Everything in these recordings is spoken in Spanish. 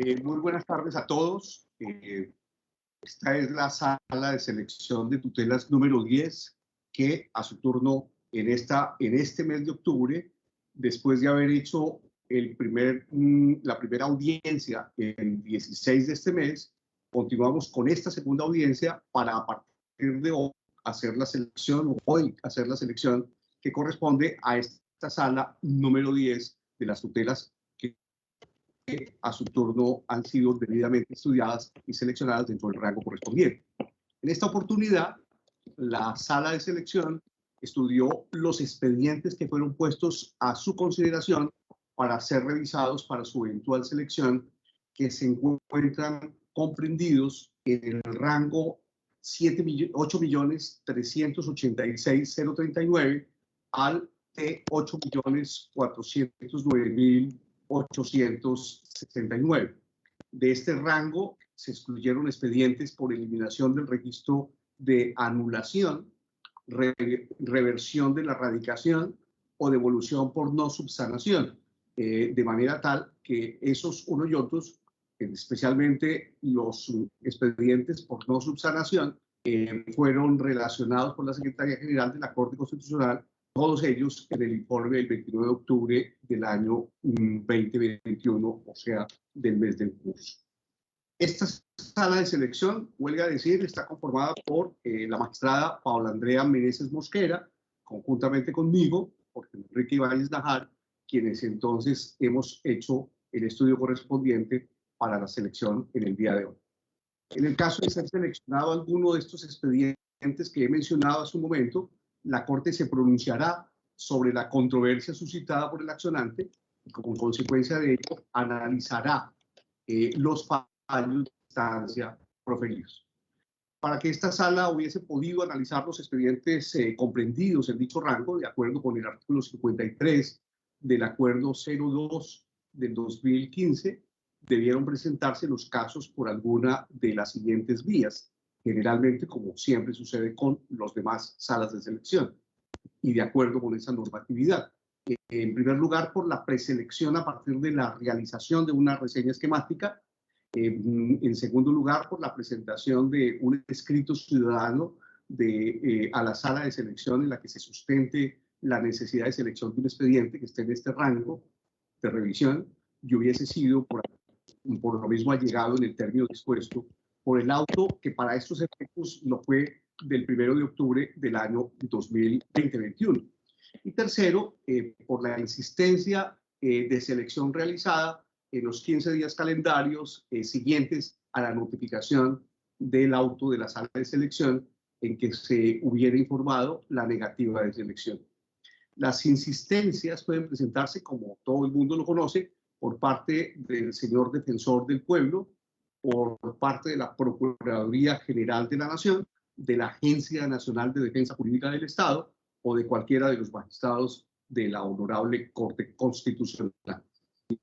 Muy buenas tardes a todos. Esta es la sala de selección de tutelas número 10, que a su turno en este mes de octubre, después de haber hecho la primera audiencia el 16 de este mes, continuamos con esta segunda audiencia para a partir de hoy hacer la selección que corresponde a esta sala número 10 de las tutelas que a su turno han sido debidamente estudiadas y seleccionadas dentro del rango correspondiente. En esta oportunidad, la sala de selección estudió los expedientes que fueron puestos a su consideración para ser revisados para su eventual selección, que se encuentran comprendidos en el rango 8.386.039 al de 8.409.869. De este rango se excluyeron expedientes por eliminación del registro de anulación, reversión de la radicación o devolución por no subsanación, de manera tal que esos unos y otros, especialmente los expedientes por no subsanación, fueron relacionados por la Secretaría General de la Corte Constitucional, todos ellos en el informe del 29 de octubre del año 2021, o sea, del mes del curso. Esta sala de selección, huelga decir, está conformada por la magistrada Paula Andrea Meneses Mosquera, conjuntamente conmigo, por Enrique Ibáñez Najar, quienes entonces hemos hecho el estudio correspondiente para la selección en el día de hoy. En el caso de ser seleccionado alguno de estos expedientes que he mencionado hace un momento, la Corte se pronunciará sobre la controversia suscitada por el accionante y como consecuencia de ello analizará los fallos de instancia proferidos. Para que esta sala hubiese podido analizar los expedientes comprendidos en dicho rango, de acuerdo con el artículo 53 del Acuerdo 02 del 2015, debieron presentarse los casos por alguna de las siguientes vías, generalmente como siempre sucede con los demás salas de selección, y de acuerdo con esa normatividad. En primer lugar, por la preselección a partir de la realización de una reseña esquemática. En segundo lugar, por la presentación de un escrito ciudadano a la sala de selección en la que se sustente la necesidad de selección de un expediente que esté en este rango de revisión y hubiese sido por lo mismo allegado en el término dispuesto por el auto que para estos efectos lo fue del 1 de octubre del año 2021. Y tercero, por la insistencia de selección realizada en los 15 días calendarios siguientes a la notificación del auto de la sala de selección en que se hubiera informado la negativa de selección. Las insistencias pueden presentarse, como todo el mundo lo conoce, por parte del señor defensor del pueblo, por parte de la Procuraduría General de la Nación, de la Agencia Nacional de Defensa Jurídica del Estado o de cualquiera de los magistrados de la Honorable Corte Constitucional.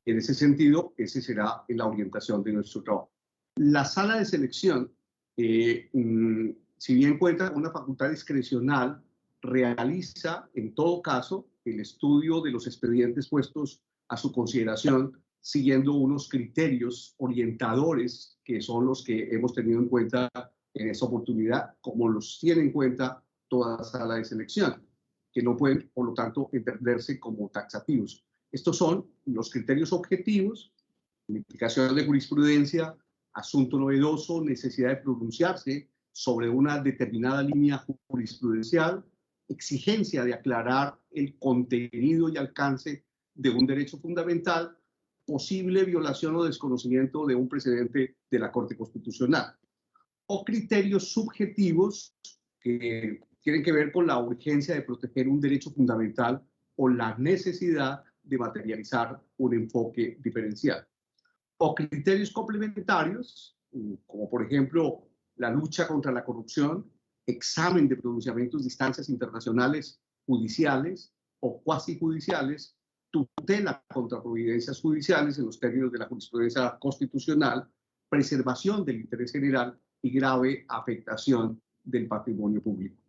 En ese sentido, esa será la orientación de nuestro trabajo. La sala de selección, si bien cuenta con una facultad discrecional, realiza en todo caso el estudio de los expedientes puestos a su consideración siguiendo unos criterios orientadores que son los que hemos tenido en cuenta en esta oportunidad, como los tiene en cuenta toda sala de selección, que no pueden, por lo tanto, entenderse como taxativos. Estos son los criterios objetivos, implicación de jurisprudencia, asunto novedoso, necesidad de pronunciarse sobre una determinada línea jurisprudencial, exigencia de aclarar el contenido y alcance de un derecho fundamental, posible violación o desconocimiento de un precedente de la Corte Constitucional, o criterios subjetivos que tienen que ver con la urgencia de proteger un derecho fundamental o la necesidad de materializar un enfoque diferencial, o criterios complementarios, como por ejemplo la lucha contra la corrupción, examen de pronunciamientos de instancias internacionales judiciales o cuasi judiciales, tutela contra providencias judiciales en los términos de la jurisprudencia constitucional, preservación del interés general y grave afectación del patrimonio público.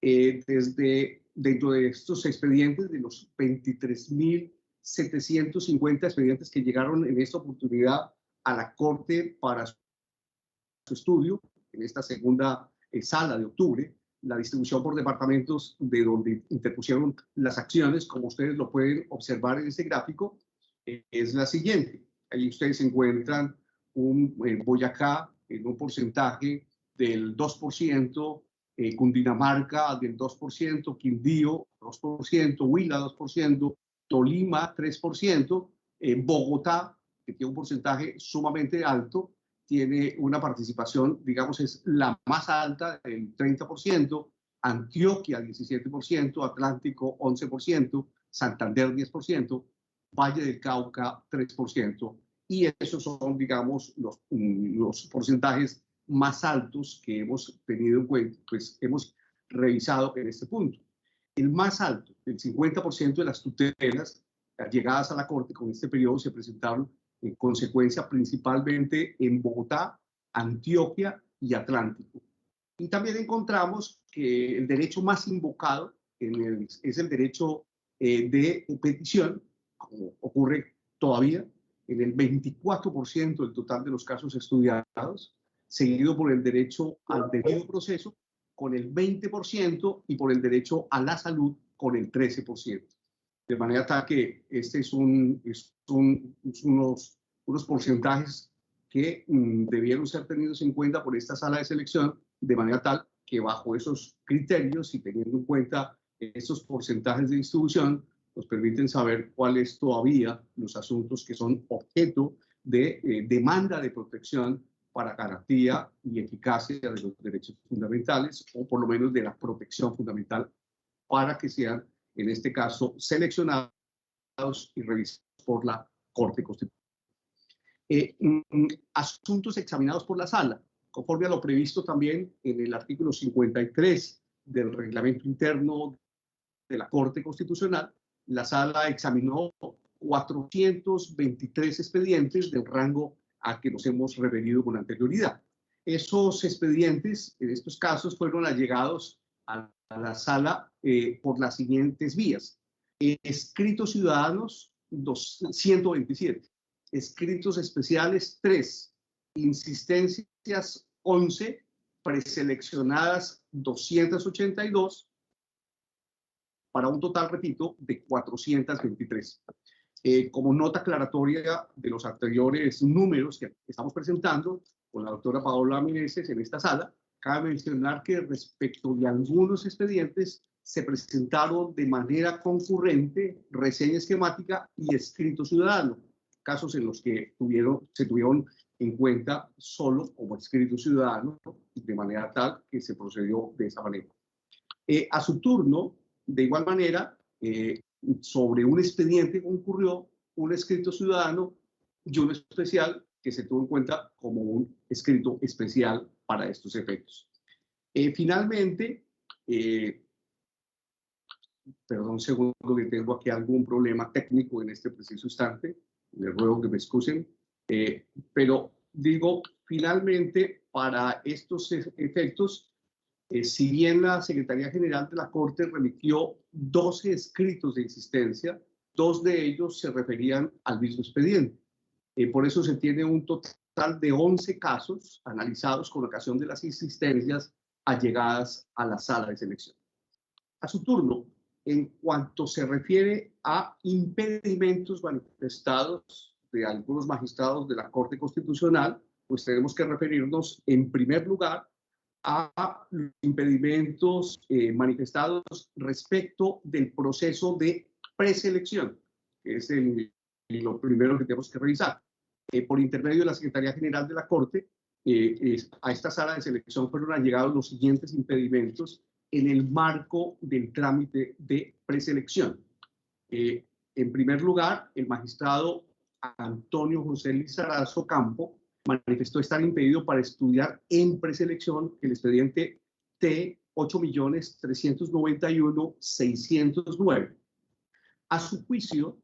Dentro de estos expedientes, de los 23.750 expedientes que llegaron en esta oportunidad a la Corte para su estudio en esta segunda sala de octubre, la distribución por departamentos de donde interpusieron las acciones, como ustedes lo pueden observar en este gráfico, es la siguiente. Ahí ustedes encuentran un Boyacá en un porcentaje del 2%, Cundinamarca del 2%, Quindío 2%, Huila 2%, Tolima 3%, Bogotá, que tiene un porcentaje sumamente alto, tiene una participación, digamos, es la más alta, el 30%, Antioquia 17%, Atlántico 11%, Santander 10%, Valle del Cauca 3%, y esos son, digamos, los porcentajes más altos que hemos tenido en cuenta, pues hemos revisado en este punto. El más alto, el 50% de las tutelas llegadas a la Corte con este periodo se presentaron en consecuencia principalmente en Bogotá, Antioquia y Atlántico. Y también encontramos que el derecho más invocado es el derecho de petición, como ocurre todavía en el 24% del total de los casos estudiados, seguido por el derecho al debido proceso con el 20% y por el derecho a la salud con el 13%. De manera tal que este es unos porcentajes que debieron ser tenidos en cuenta por esta sala de selección, de manera tal que bajo esos criterios y teniendo en cuenta esos porcentajes de distribución, nos permiten saber cuáles todavía los asuntos que son objeto de demanda de protección para garantía y eficacia de los derechos fundamentales, o por lo menos de la protección fundamental, para que sean, en este caso, seleccionados y revisados por la Corte Constitucional. Asuntos examinados por la Sala, conforme a lo previsto también en el artículo 53 del reglamento interno de la Corte Constitucional, la Sala examinó 423 expedientes del rango a que nos hemos referido con anterioridad. Esos expedientes, en estos casos, fueron allegados a la Sala por las siguientes vías. Escritos ciudadanos, 127. Escritos especiales, 3. Insistencias, 11. Preseleccionadas, 282. Para un total, repito, de 423. Como nota aclaratoria de los anteriores números que estamos presentando con la doctora Paola Meneses en esta sala, cabe mencionar que respecto de algunos expedientes se presentaron de manera concurrente reseña esquemática y escrito ciudadano, casos en los que se tuvieron en cuenta solo como escrito ciudadano, de manera tal que se procedió de esa manera. A su turno, de igual manera, sobre un expediente concurrió un escrito ciudadano y uno especial que se tuvo en cuenta como un escrito especial para estos efectos. Finalmente, perdón un segundo que tengo aquí algún problema técnico en este preciso instante, les ruego que me excusen, pero digo, finalmente, para estos efectos, si bien la Secretaría General de la Corte remitió 12 escritos de insistencia, 2 de ellos se referían al mismo expediente. Por eso se tiene un total de 11 casos analizados con ocasión de las insistencias allegadas a la sala de selección. A su turno, en cuanto se refiere a impedimentos manifestados de algunos magistrados de la Corte Constitucional, pues tenemos que referirnos en primer lugar a los impedimentos manifestados respecto del proceso de preselección, que es lo primero que tenemos que revisar. Por intermedio de la Secretaría General de la Corte, a esta sala de selección fueron allegados los siguientes impedimentos en el marco del trámite de preselección. En primer lugar, el magistrado Antonio José Lizarazo Campo manifestó estar impedido para estudiar en preselección el expediente T 8.391.609. A su juicio,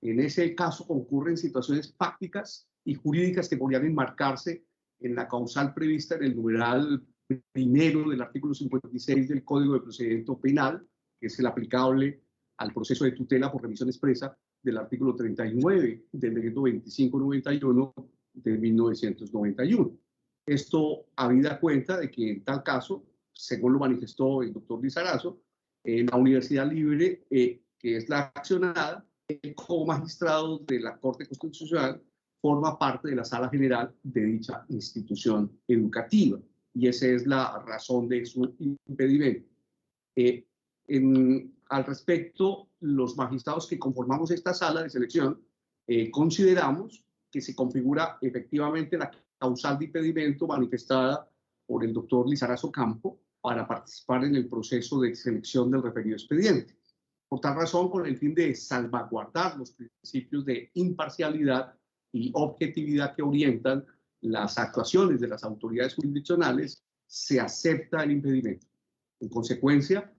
en ese caso concurren situaciones fácticas y jurídicas que podrían enmarcarse en la causal prevista en el numeral primero del artículo 56 del Código de Procedimiento Penal, que es el aplicable al proceso de tutela por remisión expresa del artículo 39 del decreto 2591 de 1991. Esto habida cuenta de que en tal caso, según lo manifestó el doctor Lizarazo, la Universidad Libre, que es la accionada, como magistrado de la Corte Constitucional, forma parte de la Sala General de dicha institución educativa. Y esa es la razón de su impedimento. Al respecto, los magistrados que conformamos esta sala de selección consideramos que se configura efectivamente la causal de impedimento manifestada por el doctor Lizarazo Campo para participar en el proceso de selección del referido expediente. Por tal razón, con el fin de salvaguardar los principios de imparcialidad y objetividad que orientan las actuaciones de las autoridades jurisdiccionales, se acepta el impedimento. En consecuencia,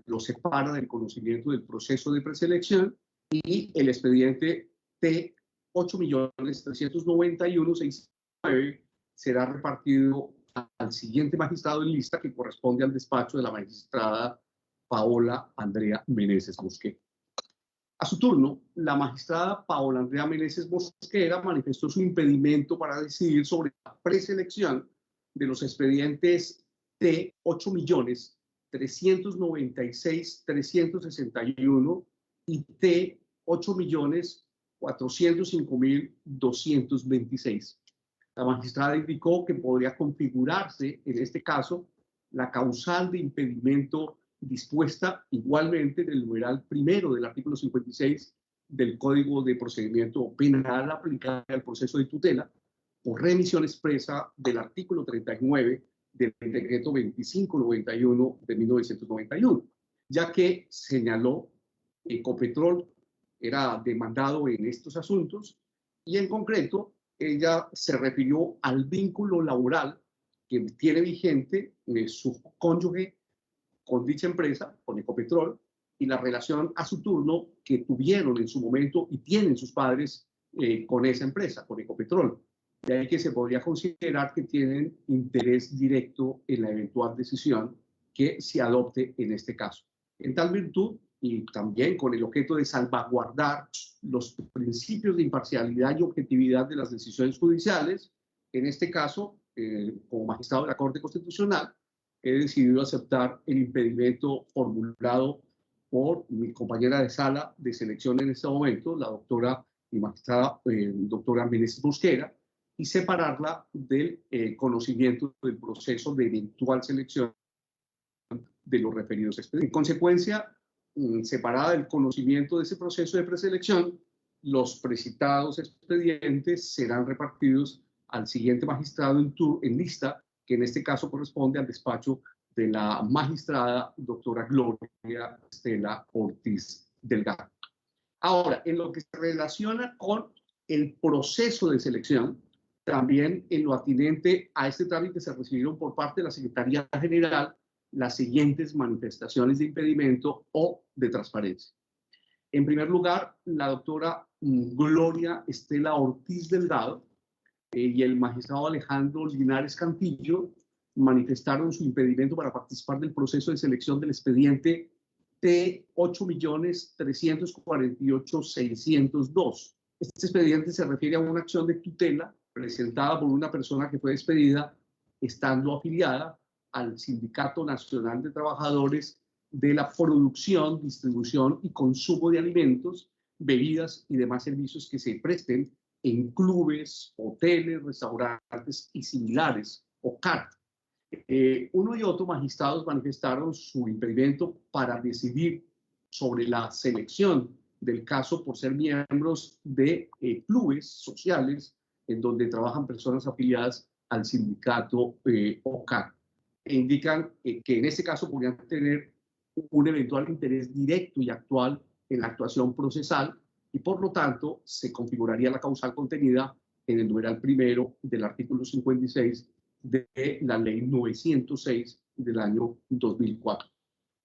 lo separa del conocimiento del proceso de preselección y el expediente T8.391.609 será repartido al siguiente magistrado en lista, que corresponde al despacho de la magistrada Paola Andrea Meneses Mosquera. A su turno, la magistrada Paola Andrea Meneses Mosquera manifestó su impedimento para decidir sobre la preselección de los expedientes T8.396.361 y T8.405.226. La magistrada indicó que podría configurarse en este caso la causal de impedimento dispuesta igualmente en el numeral primero del artículo 56 del Código de Procedimiento Penal aplicable al proceso de tutela por remisión expresa del artículo 39 del decreto 2591 de 1991, ya que señaló que Ecopetrol era demandado en estos asuntos y en concreto ella se refirió al vínculo laboral que tiene vigente su cónyuge con dicha empresa, con Ecopetrol, y la relación a su turno que tuvieron en su momento y tienen sus padres con esa empresa, con Ecopetrol. De ahí que se podría considerar que tienen interés directo en la eventual decisión que se adopte en este caso. En tal virtud, y también con el objeto de salvaguardar los principios de imparcialidad y objetividad de las decisiones judiciales, en este caso, como magistrado de la Corte Constitucional, he decidido aceptar el impedimento formulado por mi compañera de sala de selección en este momento, la doctora y magistrada doctora Meneses Mosquera, y separarla del conocimiento del proceso de eventual selección de los referidos expedientes. En consecuencia, separada del conocimiento de ese proceso de preselección, los precitados expedientes serán repartidos al siguiente magistrado en lista, que en este caso corresponde al despacho de la magistrada doctora Gloria Estela Ortiz Delgado. Ahora, en lo que se relaciona con el proceso de selección, también en lo atinente a este trámite se recibieron por parte de la Secretaría General las siguientes manifestaciones de impedimento o de transparencia. En primer lugar, la doctora Gloria Estela Ortiz Delgado y el magistrado Alejandro Linares Cantillo manifestaron su impedimento para participar del proceso de selección del expediente T8.348.602. Este expediente se refiere a una acción de tutela presentada por una persona que fue despedida estando afiliada al Sindicato Nacional de Trabajadores de la Producción, Distribución y Consumo de Alimentos, Bebidas y demás servicios que se presten en clubes, hoteles, restaurantes y similares, o CART. Uno y otro magistrados manifestaron su impedimento para decidir sobre la selección del caso por ser miembros de clubes sociales en donde trabajan personas afiliadas al sindicato OCAR. Indican que en este caso podrían tener un eventual interés directo y actual en la actuación procesal y por lo tanto se configuraría la causal contenida en el numeral primero del artículo 56 de la ley 906 del año 2004.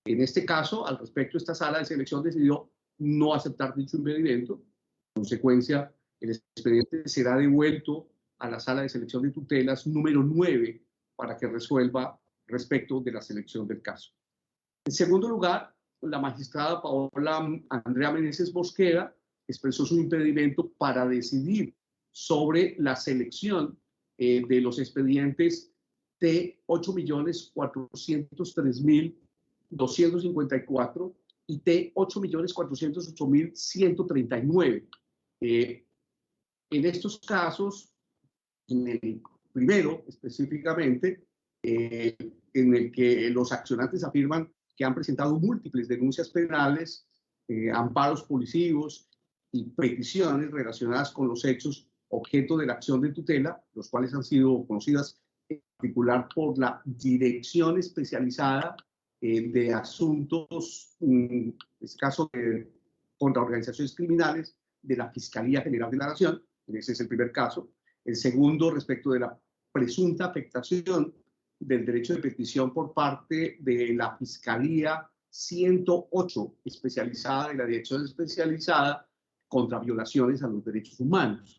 En este caso, al respecto, esta sala de selección decidió no aceptar dicho impedimento. En consecuencia, el expediente será devuelto a la sala de selección de tutelas número 9 para que resuelva respecto de la selección del caso. En segundo lugar, la magistrada Paola Andrea Meneses Mosquera expresó su impedimento para decidir sobre la selección de los expedientes T8.403.254 y T8.408.139. En estos casos, en el primero específicamente, en el que los accionantes afirman que han presentado múltiples denuncias penales, amparos policivos y peticiones relacionadas con los hechos objeto de la acción de tutela, los cuales han sido conocidas en particular por la Dirección Especializada de Asuntos, en este caso, contra organizaciones criminales de la Fiscalía General de la Nación. Ese es el primer caso. El segundo, respecto de la presunta afectación del derecho de petición por parte de la Fiscalía 108 especializada, de la Dirección Especializada contra Violaciones a los Derechos Humanos.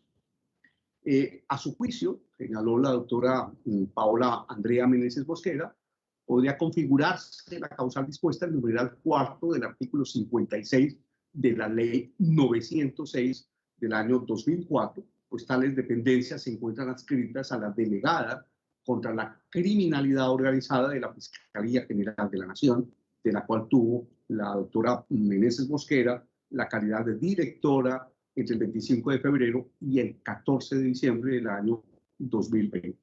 A su juicio, señaló la doctora Paola Andrea Meneses Mosquera, podría configurarse la causal dispuesta en el numeral cuarto del artículo 56 de la Ley 906 del año 2004, pues tales dependencias se encuentran adscritas a la delegada contra la criminalidad organizada de la Fiscalía General de la Nación, de la cual tuvo la doctora Meneses Mosquera la calidad de directora entre el 25 de febrero y el 14 de diciembre del año 2020.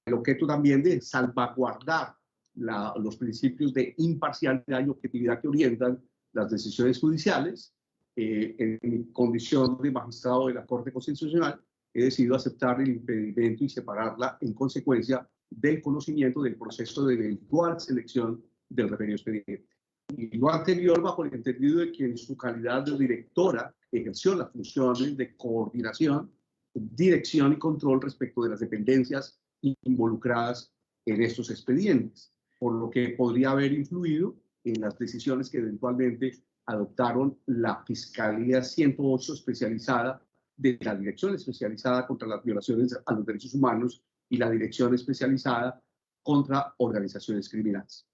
El objeto también de salvaguardar los principios de imparcialidad y objetividad que orientan las decisiones judiciales. En mi condición de magistrado de la Corte Constitucional, he decidido aceptar el impedimento y separarla en consecuencia del conocimiento del proceso de eventual selección del referido expediente. Y lo anterior bajo el entendido de que en su calidad de directora ejerció las funciones de coordinación, dirección y control respecto de las dependencias involucradas en estos expedientes, por lo que podría haber influido en las decisiones que eventualmente adoptaron la Fiscalía 108 especializada de la Dirección Especializada contra las Violaciones a los Derechos Humanos y la Dirección Especializada contra Organizaciones Criminales.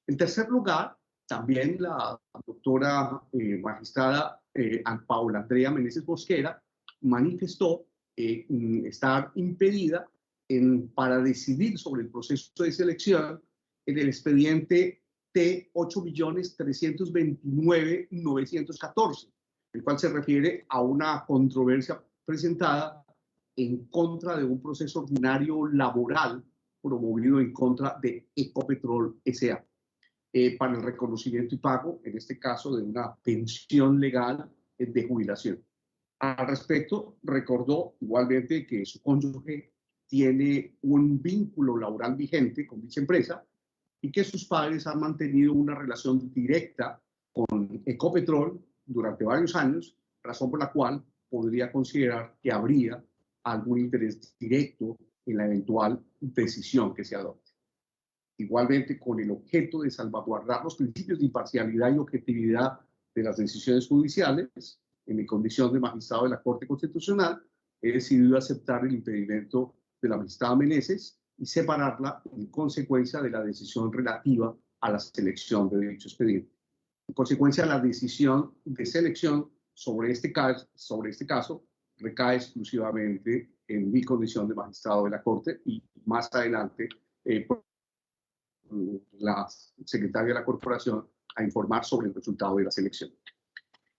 En tercer lugar, también la doctora magistrada Paola Andrea Meneses Mosquera manifestó estar impedida para decidir sobre el proceso de selección en el expediente T8.329.914, el cual se refiere a una controversia presentada en contra de un proceso ordinario laboral promovido en contra de Ecopetrol S.A. Para el reconocimiento y pago, en este caso, de una pensión legal de jubilación. Al respecto, recordó igualmente que su cónyuge tiene un vínculo laboral vigente con dicha empresa y que sus padres han mantenido una relación directa con Ecopetrol durante varios años, razón por la cual podría considerar que habría algún interés directo en la eventual decisión que se adopte. Igualmente, con el objeto de salvaguardar los principios de imparcialidad y objetividad de las decisiones judiciales, en mi condición de magistrado de la Corte Constitucional, he decidido aceptar el impedimento de la magistrada Meneses y separarla en consecuencia de la decisión relativa a la selección de dicho expediente. En consecuencia, la decisión de selección sobre este caso recae exclusivamente en mi condición de magistrado de la Corte y más adelante la secretaria de la Corporación a informar sobre el resultado de la selección.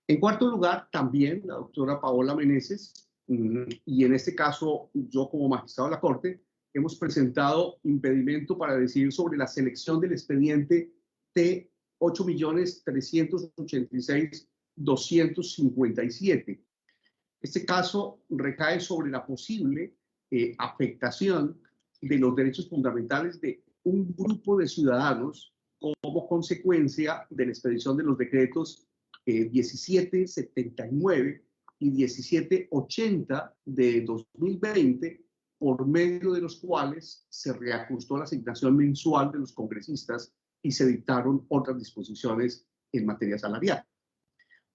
En cuarto lugar, también la doctora Paola Meneses, y en este caso yo como magistrado de la Corte, hemos presentado impedimento para decidir sobre la selección del expediente T8.386.257. Este caso recae sobre la posible afectación de los derechos fundamentales de un grupo de ciudadanos como consecuencia de la expedición de los decretos 1779 y 1780 de 2020, por medio de los cuales se reajustó la asignación mensual de los congresistas y se dictaron otras disposiciones en materia salarial.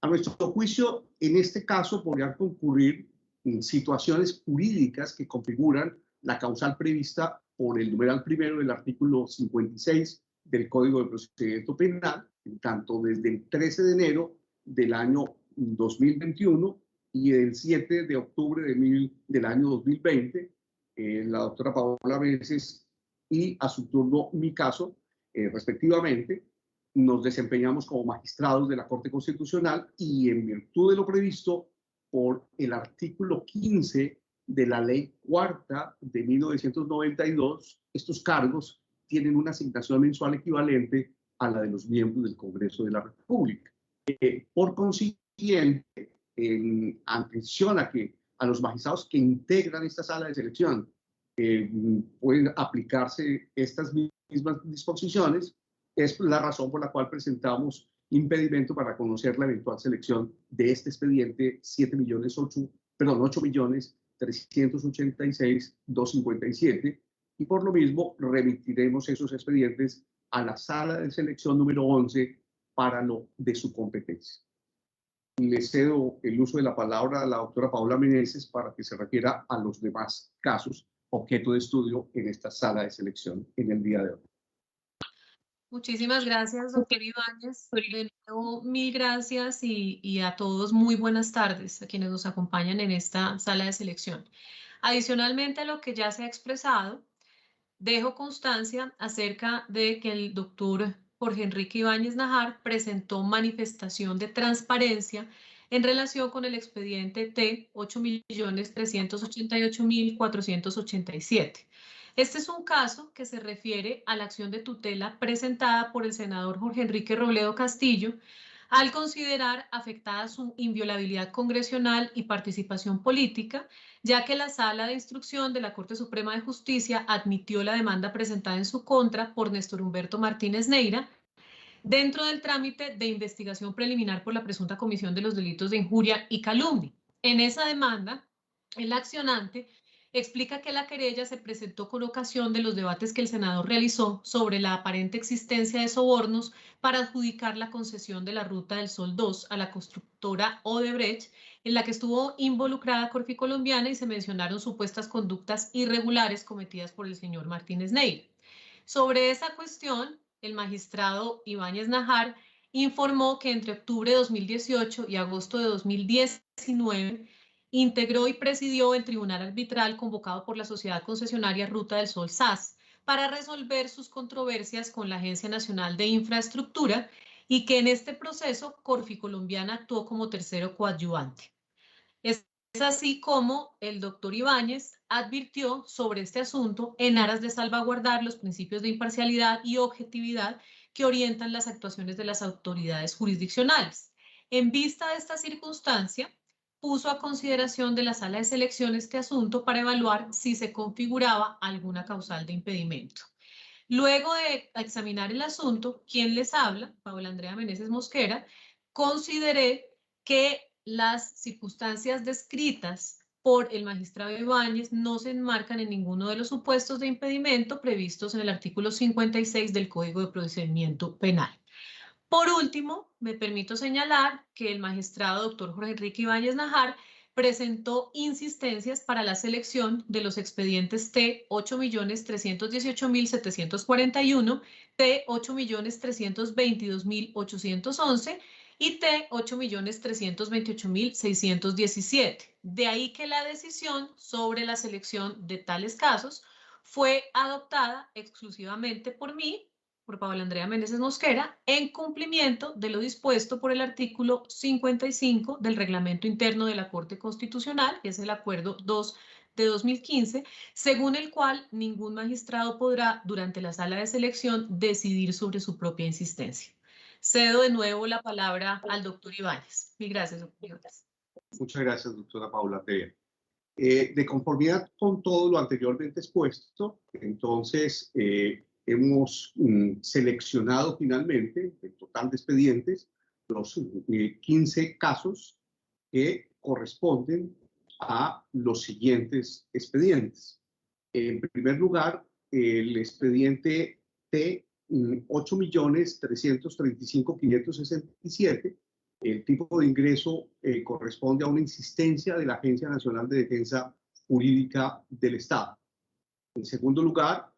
A nuestro juicio, en este caso podrían concurrir situaciones jurídicas que configuran la causal prevista por el numeral primero del artículo 56 del Código de Procedimiento Penal, tanto desde el 13 de enero del año 2021 y el 7 de octubre del año 2020, la doctora Paola Meneses y a su turno mi caso, respectivamente, nos desempeñamos como magistrados de la Corte Constitucional y en virtud de lo previsto por el artículo 15 de la Ley Cuarta de 1992, estos cargos tienen una asignación mensual equivalente a la de los miembros del Congreso de la República. Por consiguiente, en atención a que a los magistrados que integran esta sala de selección pueden aplicarse estas mismas disposiciones, es la razón por la cual presentamos impedimento para conocer la eventual selección de este expediente 8.386.257 y por lo mismo remitiremos esos expedientes a la sala de selección número 11 para lo de su competencia. Le cedo el uso de la palabra a la doctora Paola Meneses para que se refiera a los demás casos objeto de estudio en esta sala de selección en el día de hoy. Muchísimas gracias, doctor Ibáñez. De nuevo, mil gracias y a todos muy buenas tardes a quienes nos acompañan en esta sala de selección. Adicionalmente a lo que ya se ha expresado, dejo constancia acerca de que el doctor Jorge Enrique Ibáñez Najar presentó manifestación de transparencia en relación con el expediente T 8.388.487. Este es un caso que se refiere a la acción de tutela presentada por el senador Jorge Enrique Robledo Castillo al considerar afectada su inviolabilidad congresional y participación política, ya que la Sala de Instrucción de la Corte Suprema de Justicia admitió la demanda presentada en su contra por Néstor Humberto Martínez Neira dentro del trámite de investigación preliminar por la presunta comisión de los delitos de injuria y calumnia. En esa demanda, el accionante explica que la querella se presentó con ocasión de los debates que el senador realizó sobre la aparente existencia de sobornos para adjudicar la concesión de la Ruta del Sol 2 a la constructora Odebrecht, en la que estuvo involucrada Corficolombiana y se mencionaron supuestas conductas irregulares cometidas por el señor Martínez Neira. Sobre esa cuestión, el magistrado Ibáñez Najar informó que entre octubre de 2018 y agosto de 2019 integró y presidió el tribunal arbitral convocado por la sociedad concesionaria Ruta del Sol SAS para resolver sus controversias con la Agencia Nacional de Infraestructura y que en este proceso Corficolombiana actuó como tercero coadyuvante. Es así como el doctor Ibáñez advirtió sobre este asunto en aras de salvaguardar los principios de imparcialidad y objetividad que orientan las actuaciones de las autoridades jurisdiccionales. En vista de esta circunstancia, puso a consideración de la sala de selección este asunto para evaluar si se configuraba alguna causal de impedimento. Luego de examinar el asunto, ¿quién les habla? Paola Andrea Meneses Mosquera, consideré que las circunstancias descritas por el magistrado Ibáñez no se enmarcan en ninguno de los supuestos de impedimento previstos en el artículo 56 del Código de Procedimiento Penal. Por último, me permito señalar que el magistrado doctor Jorge Enrique Ibáñez Najar presentó insistencias para la selección de los expedientes T 8.318.741, T 8.322.811 y T 8.328.617. De ahí que la decisión sobre la selección de tales casos fue adoptada exclusivamente por mí, por Paola Andrea Meneses Mosquera, en cumplimiento de lo dispuesto por el artículo 55 del Reglamento Interno de la Corte Constitucional, que es el Acuerdo 2 de 2015, según el cual ningún magistrado podrá, durante la sala de selección, decidir sobre su propia insistencia. Cedo de nuevo la palabra al doctor Ibáñez. Mil gracias, doctor Ibáñez. Muchas gracias, doctora Paula Andrea. De conformidad con todo lo anteriormente expuesto, entonces hemos seleccionado finalmente, el total de expedientes, los 15 casos que corresponden a los siguientes expedientes. En primer lugar, el expediente T 8.335.567. El tipo de ingreso corresponde a una insistencia de la Agencia Nacional de Defensa Jurídica del Estado. En segundo lugar,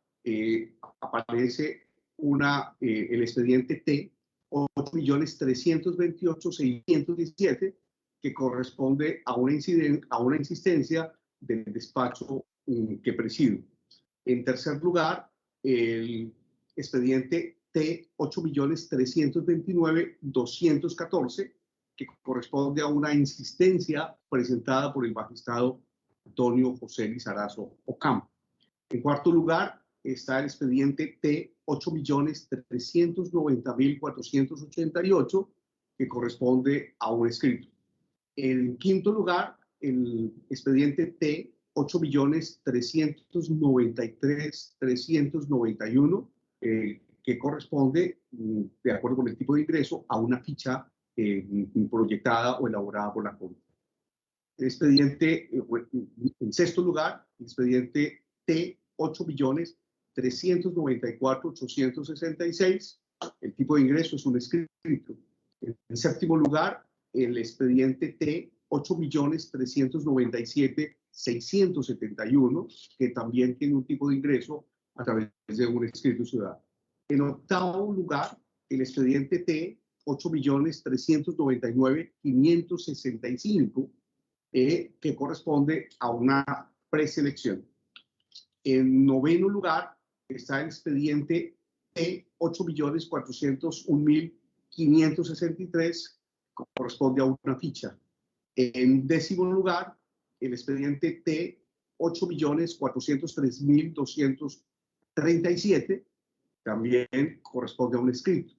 aparece el expediente T 8.328.617, que corresponde a una insistencia del despacho que presido. En tercer lugar, el expediente T8.329.214, que corresponde a una insistencia presentada por el magistrado Antonio José Lizarazo Ocampo. En cuarto lugar, está el expediente T8.390.488, que corresponde a un escrito. En quinto lugar, el expediente T8.393.391, que corresponde, de acuerdo con el tipo de ingreso, a una ficha proyectada o elaborada por la Corte. El expediente, en sexto lugar, el expediente T8.394.866, el tipo de ingreso es un escrito. En séptimo lugar, el expediente T8.397.671, que también tiene un tipo de ingreso a través de un escrito ciudadano. En octavo lugar, el expediente T8.399.565, que corresponde a una preselección. En noveno lugar está el expediente T8.401.563, que corresponde a una ficha. En décimo lugar, el expediente T8.403.237, también corresponde a un escrito.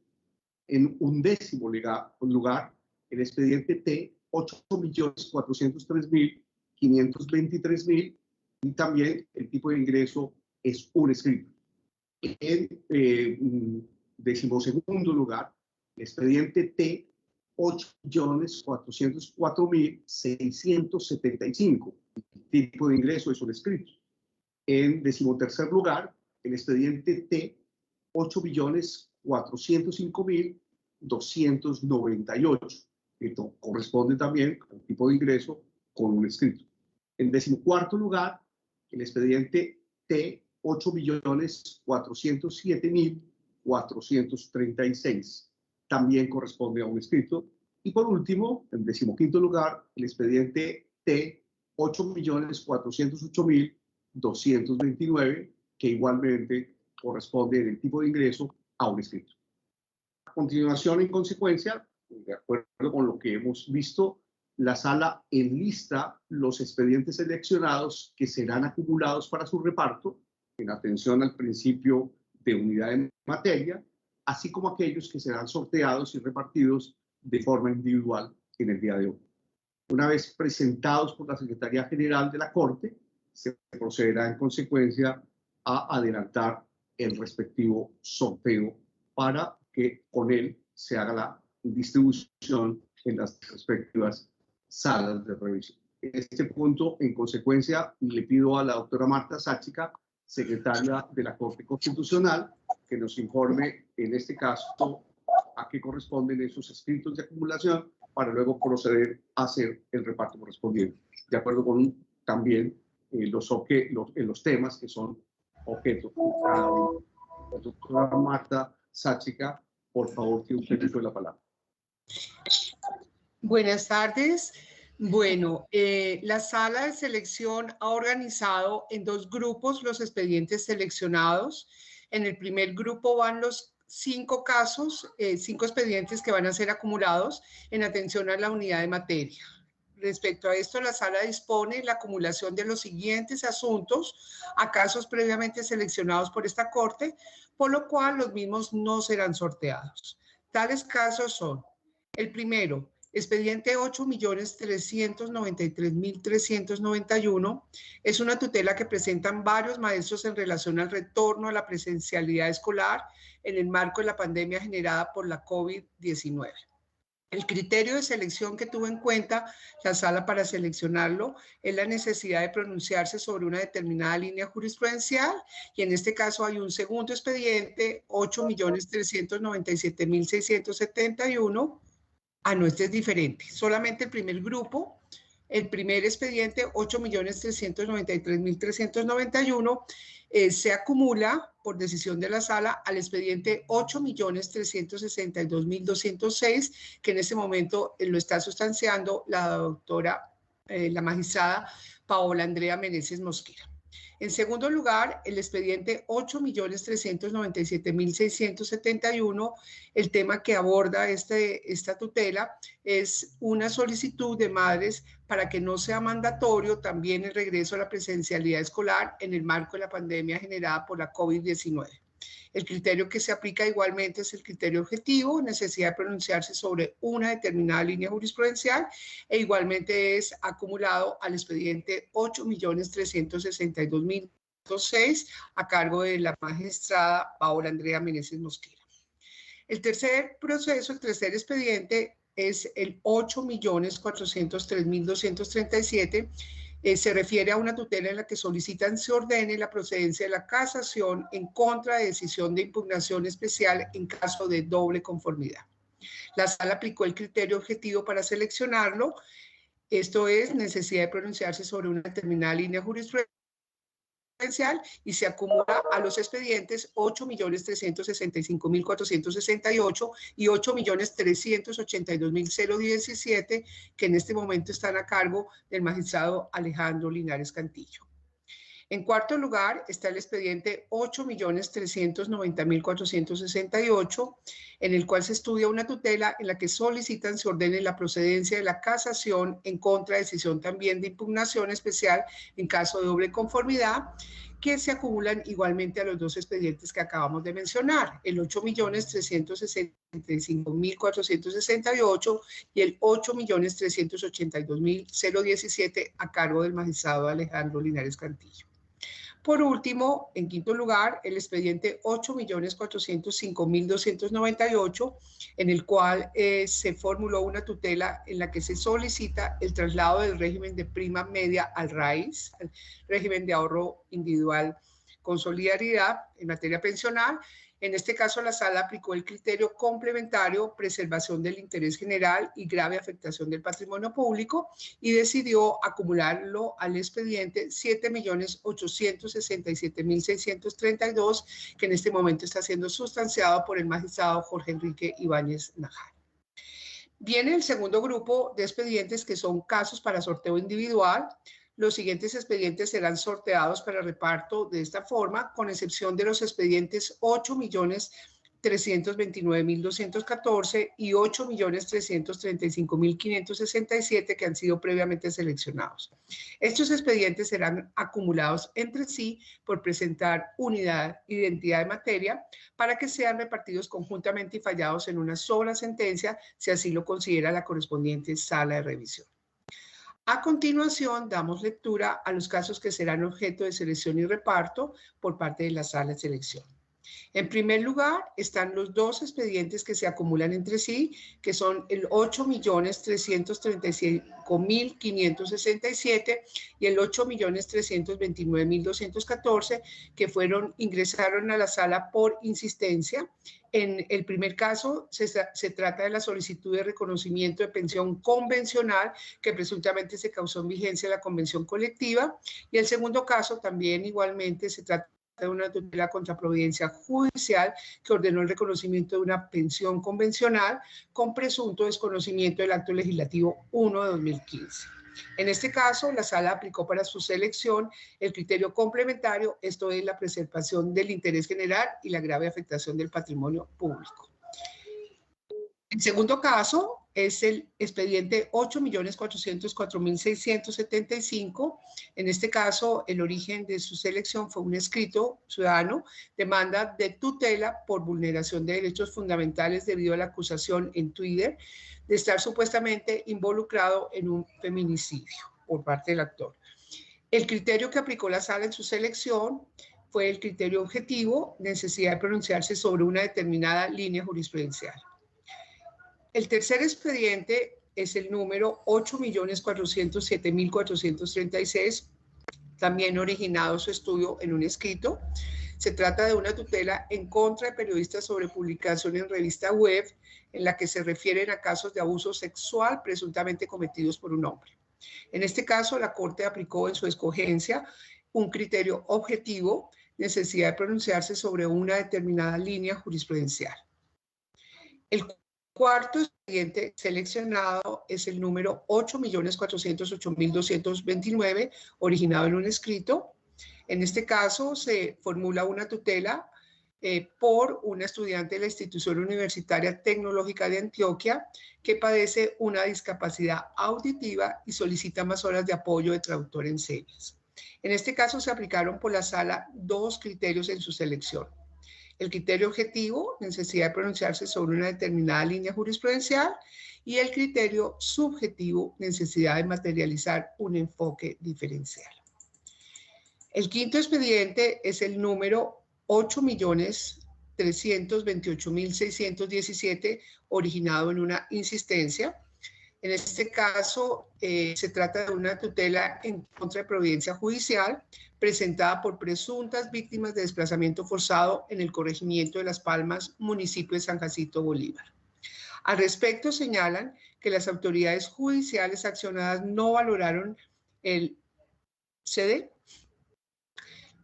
En undécimo lugar, el expediente T8.403.523.000, y también el tipo de ingreso es un escrito. En decimosegundo lugar, el expediente T8.404.675, el tipo de ingreso es un escrito. En decimotercer lugar, el expediente T8.405.298, que corresponde también al tipo de ingreso con un escrito. En decimocuarto lugar, el expediente T8.407.436, también corresponde a un escrito. Y por último, en decimoquinto lugar, el expediente T8.408.229, que igualmente corresponde en el tipo de ingreso a un escrito. A continuación, en consecuencia, de acuerdo con lo que hemos visto, la sala enlista los expedientes seleccionados que serán acumulados para su reparto, en atención al principio de unidad de materia, así como aquellos que serán sorteados y repartidos de forma individual en el día de hoy. Una vez presentados por la Secretaría General de la Corte, se procederá en consecuencia a adelantar el respectivo sorteo para que con él se haga la distribución en las respectivas salas de revisión. En este punto, en consecuencia, le pido a la doctora Marta Sáchica, secretaria de la Corte Constitucional, que nos informe en este caso a qué corresponden esos escritos de acumulación para luego proceder a hacer el reparto correspondiente, de acuerdo con también los temas que son objeto. La doctora Marta Sáchica, por favor, que usted le dé la palabra. Buenas tardes. Bueno, la sala de selección ha organizado en dos grupos los expedientes seleccionados. En el primer grupo van los 5 casos, 5 expedientes que van a ser acumulados en atención a la unidad de materia. Respecto a esto, la sala dispone la acumulación de los siguientes asuntos a casos previamente seleccionados por esta Corte, por lo cual los mismos no serán sorteados. Tales casos son: el primero, expediente 8.393.391, es una tutela que presentan varios maestros en relación al retorno a la presencialidad escolar en el marco de la pandemia generada por la COVID-19. El criterio de selección que tuvo en cuenta la sala para seleccionarlo es la necesidad de pronunciarse sobre una determinada línea jurisprudencial, y en este caso hay un segundo expediente, 8.397.671. No, este es diferente. Solamente el primer grupo El primer expediente, 8.393.391, se acumula por decisión de la sala al expediente 8.362.206, que en este momento lo está sustanciando la magistrada Paola Andrea Meneses Mosquera. En segundo lugar, el expediente 8.397.671, el tema que aborda esta tutela es una solicitud de madres para que no sea mandatorio también el regreso a la presencialidad escolar en el marco de la pandemia generada por la COVID-19. El criterio que se aplica igualmente es el criterio objetivo, necesidad de pronunciarse sobre una determinada línea jurisprudencial, e igualmente es acumulado al expediente 8.362.206 a cargo de la magistrada Paola Andrea Meneses Mosquera. El tercer proceso, el tercer expediente es el 8.403.237. Se refiere a una tutela en la que solicitan se ordene la procedencia de la casación en contra de decisión de impugnación especial en caso de doble conformidad. La sala aplicó el criterio objetivo para seleccionarlo, esto es necesidad de pronunciarse sobre una determinada línea jurisprudencial, y se acumula a los expedientes 8.365.468 y 8.382.017, que en este momento están a cargo del magistrado Alejandro Linares Cantillo. En cuarto lugar está el expediente 8.390.468, en el cual se estudia una tutela en la que solicitan se ordene la procedencia de la casación en contra de decisión también de impugnación especial en caso de doble conformidad, que se acumulan igualmente a los dos expedientes que acabamos de mencionar, el 8.365.468 y el 8.382.017 a cargo del magistrado Alejandro Linares Cantillo. Por último, en quinto lugar, el expediente 8.405.298, en el cual se formuló una tutela en la que se solicita el traslado del régimen de prima media al RAIS, al régimen de ahorro individual con solidaridad en materia pensional. En este caso, la sala aplicó el criterio complementario, preservación del interés general y grave afectación del patrimonio público, y decidió acumularlo al expediente 7.867.632, que en este momento está siendo sustanciado por el magistrado Jorge Enrique Ibáñez Najar. Viene el segundo grupo de expedientes, que son casos para sorteo individual. Los siguientes expedientes serán sorteados para reparto de esta forma, con excepción de los expedientes 8.329.214 y 8.335.567 que han sido previamente seleccionados. Estos expedientes serán acumulados entre sí por presentar unidad, identidad de materia, para que sean repartidos conjuntamente y fallados en una sola sentencia, si así lo considera la correspondiente sala de revisión. A continuación, damos lectura a los casos que serán objeto de selección y reparto por parte de la sala de selección. En primer lugar, están los dos expedientes que se acumulan entre sí, que son el 8.335.567 y el 8.329.214, que ingresaron a la sala por insistencia. En el primer caso, se trata de la solicitud de reconocimiento de pensión convencional que presuntamente se causó en vigencia de la convención colectiva, y el segundo caso también igualmente se trata de una tutela contra providencia judicial que ordenó el reconocimiento de una pensión convencional con presunto desconocimiento del acto legislativo 1 de 2015. En este caso, la sala aplicó para su selección el criterio complementario, esto es la preservación del interés general y la grave afectación del patrimonio público. El segundo caso es el expediente 8.404.675. En este caso, el origen de su selección fue un escrito ciudadano, demanda de tutela por vulneración de derechos fundamentales debido a la acusación en Twitter de estar supuestamente involucrado en un feminicidio por parte del actor. El criterio que aplicó la sala en su selección fue el criterio objetivo, necesidad de pronunciarse sobre una determinada línea jurisprudencial. El tercer expediente es el número 8.407.436, también originado su estudio en un escrito. Se trata de una tutela en contra de periodistas sobre publicación en revista web en la que se refieren a casos de abuso sexual presuntamente cometidos por un hombre. En este caso, la Corte aplicó en su escogencia un criterio objetivo, necesidad de pronunciarse sobre una determinada línea jurisprudencial. El cuarto expediente seleccionado es el número 8.408.229, originado en un escrito. En este caso, se formula una tutela por una estudiante de la Institución Universitaria Tecnológica de Antioquia que padece una discapacidad auditiva y solicita más horas de apoyo de traductor en señas. En este caso, se aplicaron por la sala dos criterios en su selección. El criterio objetivo, necesidad de pronunciarse sobre una determinada línea jurisprudencial, y el criterio subjetivo, necesidad de materializar un enfoque diferencial. El quinto expediente es el número 8.328.617, originado en una insistencia. En este caso, se trata de una tutela en contra de providencia judicial presentada por presuntas víctimas de desplazamiento forzado en el corregimiento de Las Palmas, municipio de San Jacinto Bolívar. Al respecto, señalan que las autoridades judiciales accionadas no valoraron el CD,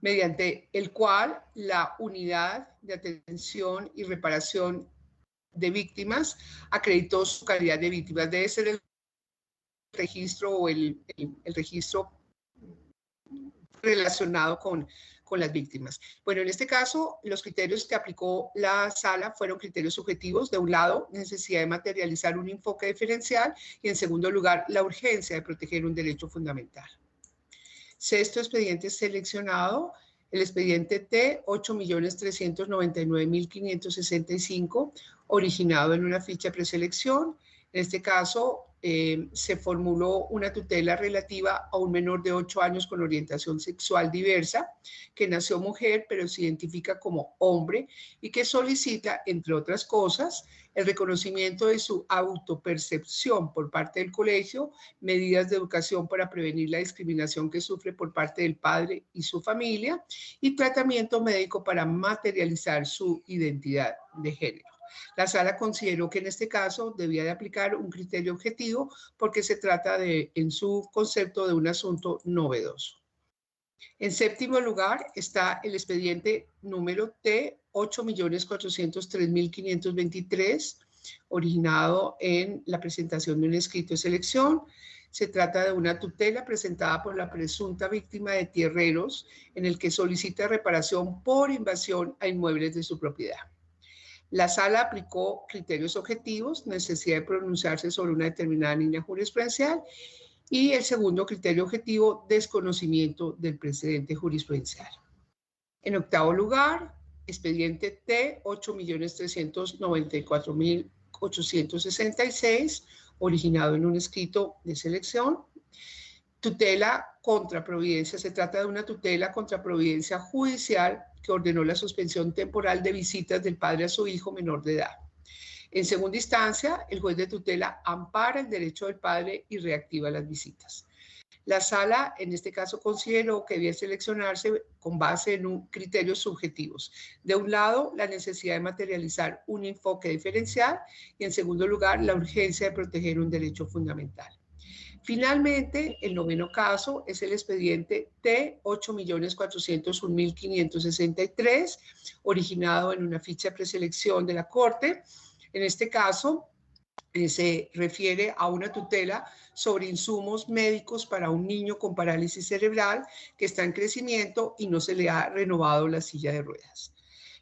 mediante el cual la unidad de atención y reparación de víctimas acreditó su calidad de víctimas. Debe ser el registro o el registro relacionado con las víctimas. Bueno, en este caso, los criterios que aplicó la sala fueron criterios subjetivos. De un lado, necesidad de materializar un enfoque diferencial, y en segundo lugar, la urgencia de proteger un derecho fundamental. Sexto expediente seleccionado, el expediente T 8.399.565, originado en una ficha preselección. En este caso, se formuló una tutela relativa a un menor de 8 años con orientación sexual diversa, que nació mujer pero se identifica como hombre y que solicita, entre otras cosas, el reconocimiento de su autopercepción por parte del colegio, medidas de educación para prevenir la discriminación que sufre por parte del padre y su familia, y tratamiento médico para materializar su identidad de género. La sala consideró que en este caso debía de aplicar un criterio objetivo porque se trata en su concepto de un asunto novedoso. En séptimo lugar está el expediente número T 8.403.523, originado en la presentación de un escrito de selección. Se trata de una tutela presentada por la presunta víctima de tierreros, en el que solicita reparación por invasión a inmuebles de su propiedad. La sala aplicó criterios objetivos, necesidad de pronunciarse sobre una determinada línea jurisprudencial, y el segundo criterio objetivo, desconocimiento del precedente jurisprudencial. En octavo lugar, expediente T 8.394.866, originado en un escrito de selección. Tutela contra providencia. Se trata de una tutela contra providencia judicial que ordenó la suspensión temporal de visitas del padre a su hijo menor de edad. En segunda instancia, el juez de tutela ampara el derecho del padre y reactiva las visitas. La sala, en este caso, consideró que debía seleccionarse con base en criterios subjetivos. De un lado, la necesidad de materializar un enfoque diferencial, y en segundo lugar, la urgencia de proteger un derecho fundamental. Finalmente, el noveno caso es el expediente T 8.401.563, originado en una ficha de preselección de la Corte. En este caso, se refiere a una tutela sobre insumos médicos para un niño con parálisis cerebral que está en crecimiento y no se le ha renovado la silla de ruedas.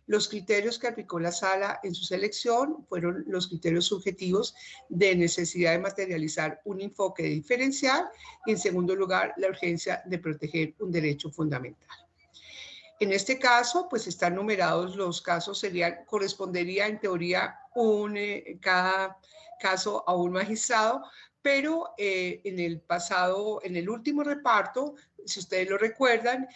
Los criterios que aplicó la sala en su selección fueron los criterios subjetivos de necesidad de materializar un enfoque diferencial, y en segundo lugar, la urgencia de proteger un derecho fundamental. En este caso, pues están numerados los casos, correspondería en teoría cada caso a un magistrado, pero en el último reparto, si ustedes lo recuerdan,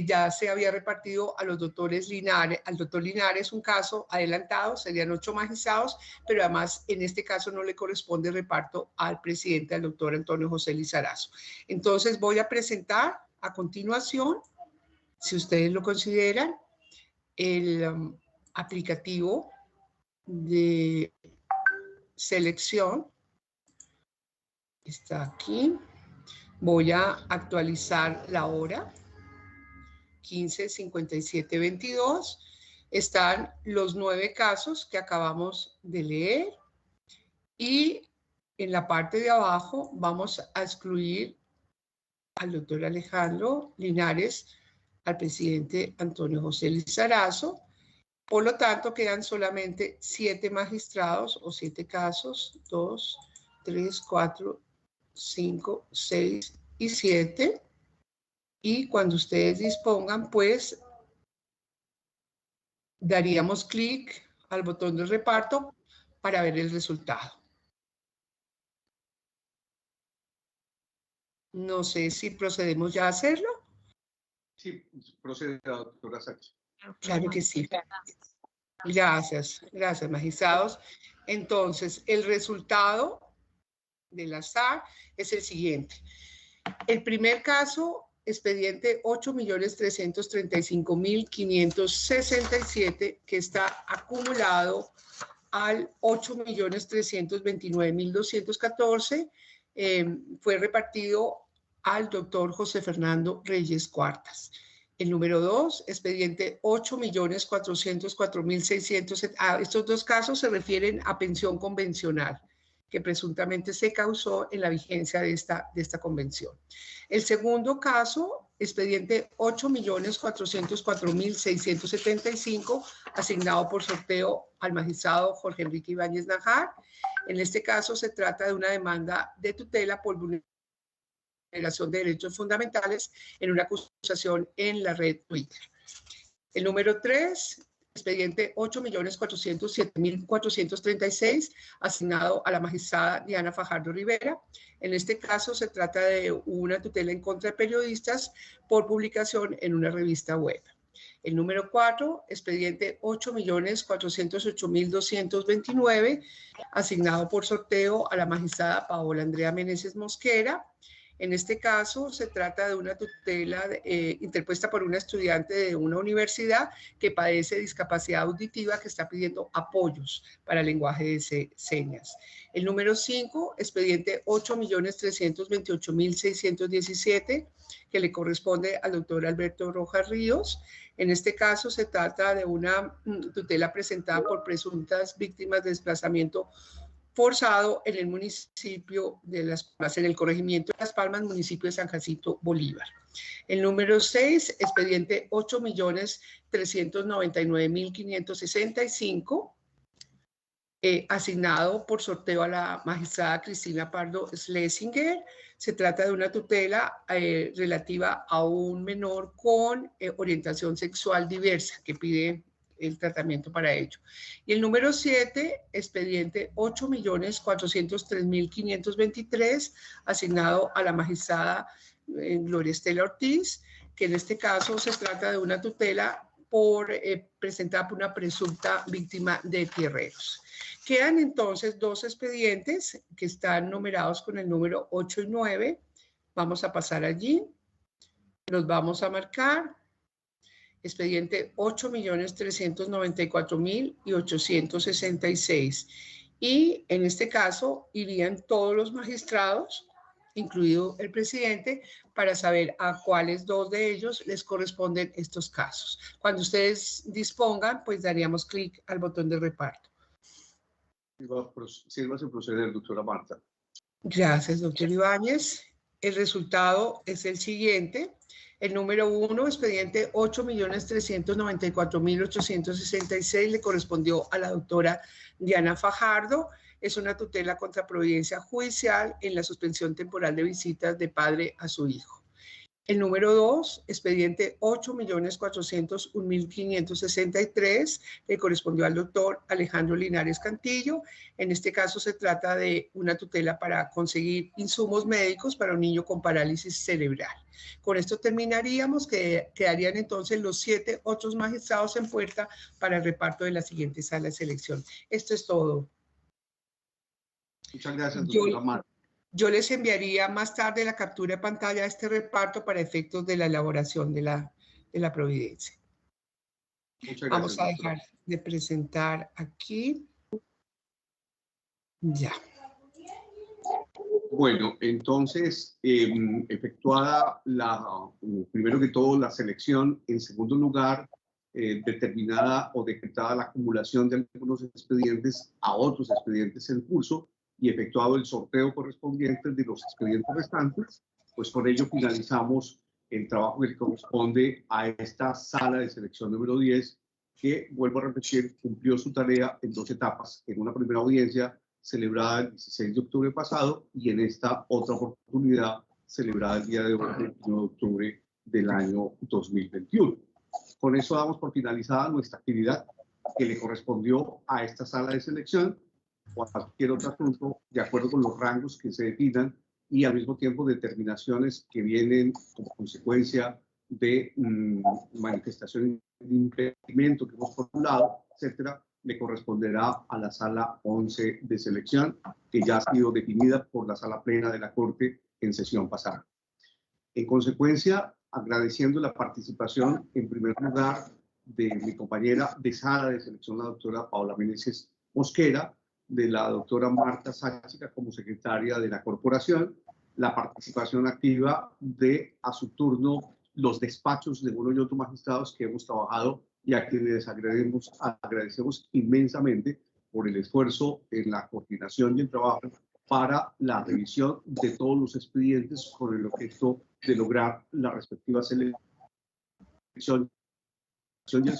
ya se había repartido a los doctores Linares, al doctor Linares un caso adelantado, serían 8 magistrados, pero además en este caso no le corresponde reparto al presidente, al doctor Antonio José Lizarazo. Entonces voy a presentar a continuación, si ustedes lo consideran, el aplicativo de selección. Está aquí. Voy a actualizar la hora. 15:57:22. Están los 9 casos que acabamos de leer. Y en la parte de abajo vamos a excluir al doctor Alejandro Linares, al presidente Antonio José Lizarazo. Por lo tanto, quedan solamente 7 magistrados o 7 casos, 2, 3, 4, 5, 6 y 7. Y cuando ustedes dispongan, pues daríamos clic al botón de reparto para ver el resultado. No sé si procedemos ya a hacerlo. Sí, procede la doctora Sánchez. Claro que sí. Gracias, magistrados. Entonces, el resultado del azar es el siguiente. El primer caso, expediente 8.335.567, que está acumulado al 8.329.214, fue repartido al doctor José Fernando Reyes Cuartas. El número 2, expediente 8.404.600. Estos dos casos se refieren a pensión convencional, que presuntamente se causó en la vigencia de esta convención. El segundo caso, expediente 8.404.675, asignado por sorteo al magistrado Jorge Enrique Ibáñez Najar. En este caso se trata de una demanda de tutela por vulneración de derechos fundamentales en una acusación en la red Twitter. El número 3, expediente 8.407.436, asignado a la magistrada Diana Fajardo Rivera. En este caso se trata de una tutela en contra de periodistas por publicación en una revista web. El número 4, expediente 8.408.229, asignado por sorteo a la magistrada Paola Andrea Meneses Mosquera. En este caso, se trata de una tutela interpuesta por una estudiante de una universidad que padece discapacidad auditiva, que está pidiendo apoyos para el lenguaje de señas. El número 5, expediente 8.328.617, que le corresponde al doctor Alberto Rojas Ríos. En este caso, se trata de una tutela presentada por presuntas víctimas de desplazamiento forzado en el municipio de Las Palmas, en el corregimiento de Las Palmas, municipio de San Jacinto Bolívar. El número 6, expediente 8.399.565, asignado por sorteo a la magistrada Cristina Pardo Schlesinger. Se trata de una tutela relativa a un menor con orientación sexual diversa que pide el tratamiento para ello. Y el número 7, expediente 8.403.523, asignado a la magistrada Gloria Estela Ortiz, que en este caso se trata de una tutela presentada por una presunta víctima de tierreros. Quedan entonces 2 expedientes que están numerados con el número 8 y 9. Vamos a pasar allí. Los vamos a marcar. Expediente 8.394.866. Y en este caso irían todos los magistrados, incluido el presidente, para saber a cuáles 2 de ellos les corresponden estos casos. Cuando ustedes dispongan, pues daríamos clic al botón de reparto. Sírvase proceder, doctora Marta. Gracias, doctor Ibáñez. El resultado es el siguiente. El número 1, expediente 8.394.866, le correspondió a la doctora Diana Fajardo. Es una tutela contra providencia judicial en la suspensión temporal de visitas de padre a su hijo. El número 2, expediente 8.401.563, le correspondió al doctor Alejandro Linares Cantillo. En este caso se trata de una tutela para conseguir insumos médicos para un niño con parálisis cerebral. Con esto terminaríamos, que quedarían entonces los 7 otros magistrados en puerta para el reparto de la siguiente sala de selección. Esto es todo. Muchas gracias, doctora Marta. Yo les enviaría más tarde la captura de pantalla de este reparto para efectos de la elaboración de la providencia. Muchas gracias. Vamos a dejar de presentar aquí. Ya. Bueno, entonces, efectuada primero que todo la selección, en segundo lugar, determinada o decretada la acumulación de algunos expedientes a otros expedientes en curso y efectuado el sorteo correspondiente de los expedientes restantes, pues con ello finalizamos el trabajo que corresponde a esta sala de selección número 10, que, vuelvo a repetir, cumplió su tarea en 2 etapas. En una primera audiencia celebrada el 16 de octubre pasado y en esta otra oportunidad celebrada el día de hoy, el 21 de octubre del año 2021. Con eso damos por finalizada nuestra actividad que le correspondió a esta sala de selección o a cualquier otro asunto de acuerdo con los rangos que se definan y al mismo tiempo determinaciones que vienen como consecuencia de manifestaciones de impedimento que hemos formulado, etcétera, le corresponderá a la sala 11 de selección, que ya ha sido definida por la sala plena de la Corte en sesión pasada. En consecuencia, agradeciendo la participación, en primer lugar, de mi compañera de sala de selección, la doctora Paola Meneses Mosquera, de la doctora Marta Sáchica como secretaria de la corporación, la participación activa de, a su turno, los despachos de uno y otro magistrados que hemos trabajado y a quienes agradecemos inmensamente por el esfuerzo en la coordinación y el trabajo para la revisión de todos los expedientes con el objeto de lograr la respectiva selección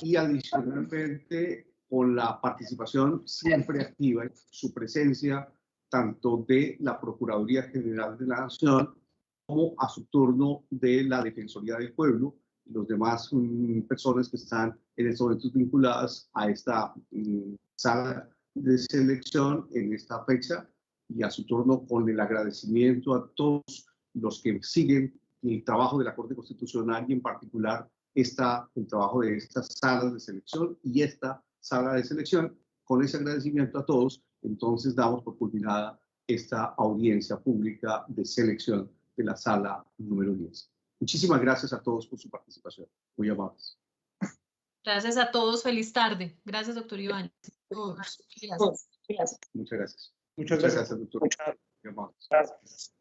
y adicionalmente con la participación siempre activa, su presencia tanto de la Procuraduría General de la Nación como a su turno de la Defensoría del Pueblo y los demás personas que están en estos momentos vinculadas a esta sala de selección en esta fecha, y a su turno con el agradecimiento a todos los que siguen el trabajo de la Corte Constitucional y en particular el trabajo de estas salas de selección y esta sala de selección. Con ese agradecimiento a todos, entonces damos por culminada esta audiencia pública de selección de la sala número 10. Muchísimas gracias a todos por su participación. Muy amables. Gracias a todos. Feliz tarde. Gracias, doctor Iván. Muchas gracias. Muchas gracias, doctor. Muchas Muy amables. gracias.